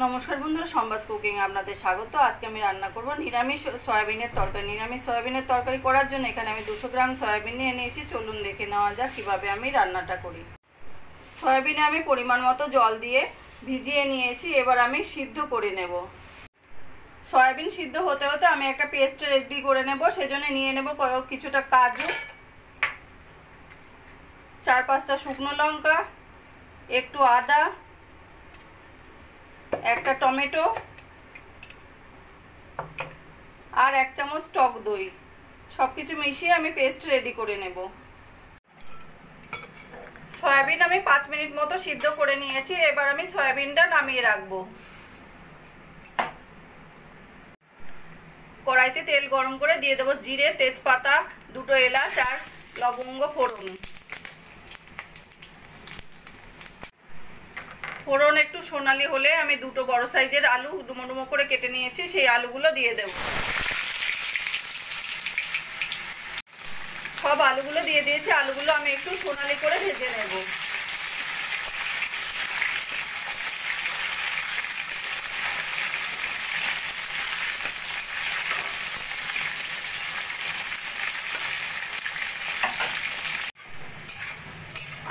নমস্কার বন্ধুরা, সম্বাস কুকিং আপনাদের স্বাগত। আজকে আমি রান্না করব নিরামিষ সয়াবিনের তরকারি। নিরামিষ সয়াবিনের তরকারি করার জন্য এখানে আমি 200 গ্রাম সয়াবিন নিয়ে নিয়েছি। চলুন দেখে নেওয়া যাক কীভাবে আমি রান্নাটা করি। সয়াবিনে আমি পরিমাণ মতো জল দিয়ে ভিজিয়ে নিয়েছি। এবার আমি সিদ্ধ করে নেব। সয়াবিন সিদ্ধ হতে হতে আমি একটা পেস্ট রেডি করে নেব। সেজন্য নিয়ে নেব কিছুটা কাজু, 4-5টা শুকনো লঙ্কা, একটু আদা, একটা টমেটো আর 1 চামচ টক দই। সবকিছু মিশিয়ে আমি পেস্ট রেডি করে নেব। সয়াবিন আমি 5 মিনিট মতো সিদ্ধ করে নিয়েছি। এবার আমি সয়াবিনটা নামিয়ে রাখবো। কড়াইতে তেল গরম করে দিয়ে দেবো জিরে, তেজপাতা, 2টো এলাচ আর লবঙ্গ ফোড়ন। ফোড়ন একটু সোনালি হলে আমি 2টো বড় সাইজের আলু ডুমো ডুমো করে কেটে নিয়েছি, সেই আলুগুলো দিয়ে দেব। সব আলুগুলো দিয়ে দিয়েছি। আলুগুলো আমি একটু সোনালি করে ভেজে নেব।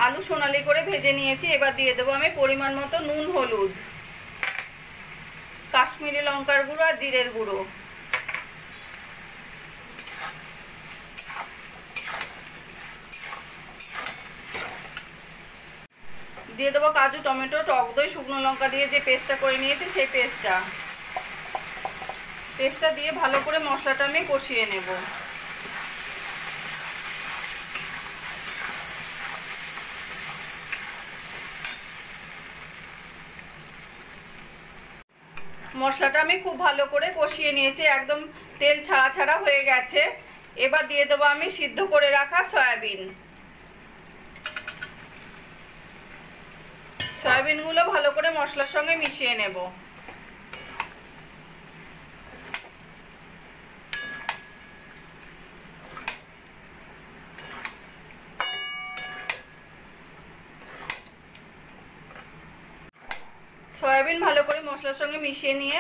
আলু সোনালি করে ভেজে নিয়েছি। এবার দিয়ে দেবো আমি পরিমাণ মতো নুন, হলুদ, কাশ্মীরি লঙ্কার গুঁড়ো আর জিরের গুঁড়ো। দিয়ে দেবো কাজু, টমেটো, টক দই, শুকনো লঙ্কা দিয়ে যে পেস্টটা করে নিয়েছি সেই পেস্টটা দিয়ে ভালো করে মশলাটা আমি কষিয়ে নেব। মশলাটা আমি খুব ভালো করে কষিয়ে নিয়েছি, একদম তেল ছাড়া ছাড়া হয়ে গেছে। এবার দিয়ে দেবো আমি সিদ্ধ করে রাখা সয়াবিন। সয়াবিনগুলো ভালো করে মশলার সঙ্গে মিশিয়ে নেব। সয়াবিন ভালো করে মশলার সঙ্গে মিশিয়ে নিয়ে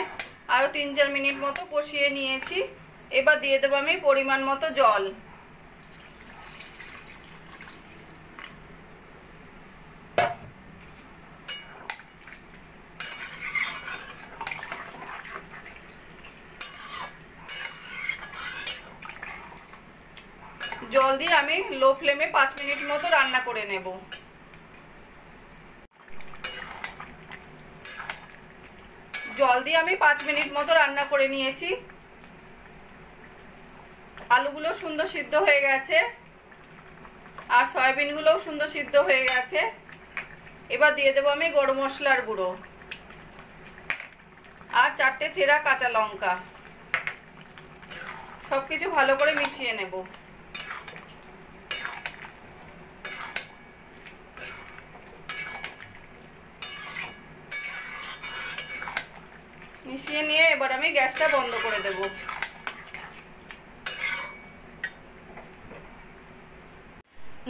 আরও 3-4 মিনিট মতো কষিয়ে নিয়েছি। এবার দিয়ে দেবো আমি পরিমাণ মতো জল। জল দিয়ে আমি লো ফ্লেমে 5 মিনিট মতো রান্না করে নেব। জল দিয়ে আমি 5 মিনিট মতো রান্না করে নিয়েছি। আলুগুলো সুন্দর সিদ্ধ হয়ে গেছে আর সয়াবিনগুলোও সুন্দর সিদ্ধ হয়ে গেছে। এবার দিয়ে দেবো আমি গরম মশলার গুঁড়ো আর 4টে চেরা কাঁচা লঙ্কা। সবকিছু ভালো করে মিশিয়ে নেব। মিশিয়ে নিয়ে এবার আমি গ্যাসটা বন্ধ করে দেব।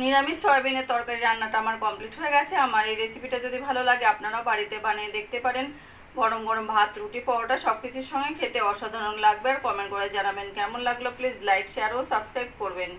নিরামিষ সয়াবিনের তরকারি রান্নাটা আমার কমপ্লিট হয়ে গেছে। আমার এই রেসিপিটা যদি ভালো লাগে আপনারাও বাড়িতে বানিয়ে দেখতে পারেন। গরম গরম ভাত, রুটি, পরোটা সব কিছুর সঙ্গে খেতে অসাধারণ লাগবে। আর কমেন্ট করে জানাবেন কেমন লাগলো। প্লিজ লাইক, শেয়ার ও সাবস্ক্রাইব করবেন।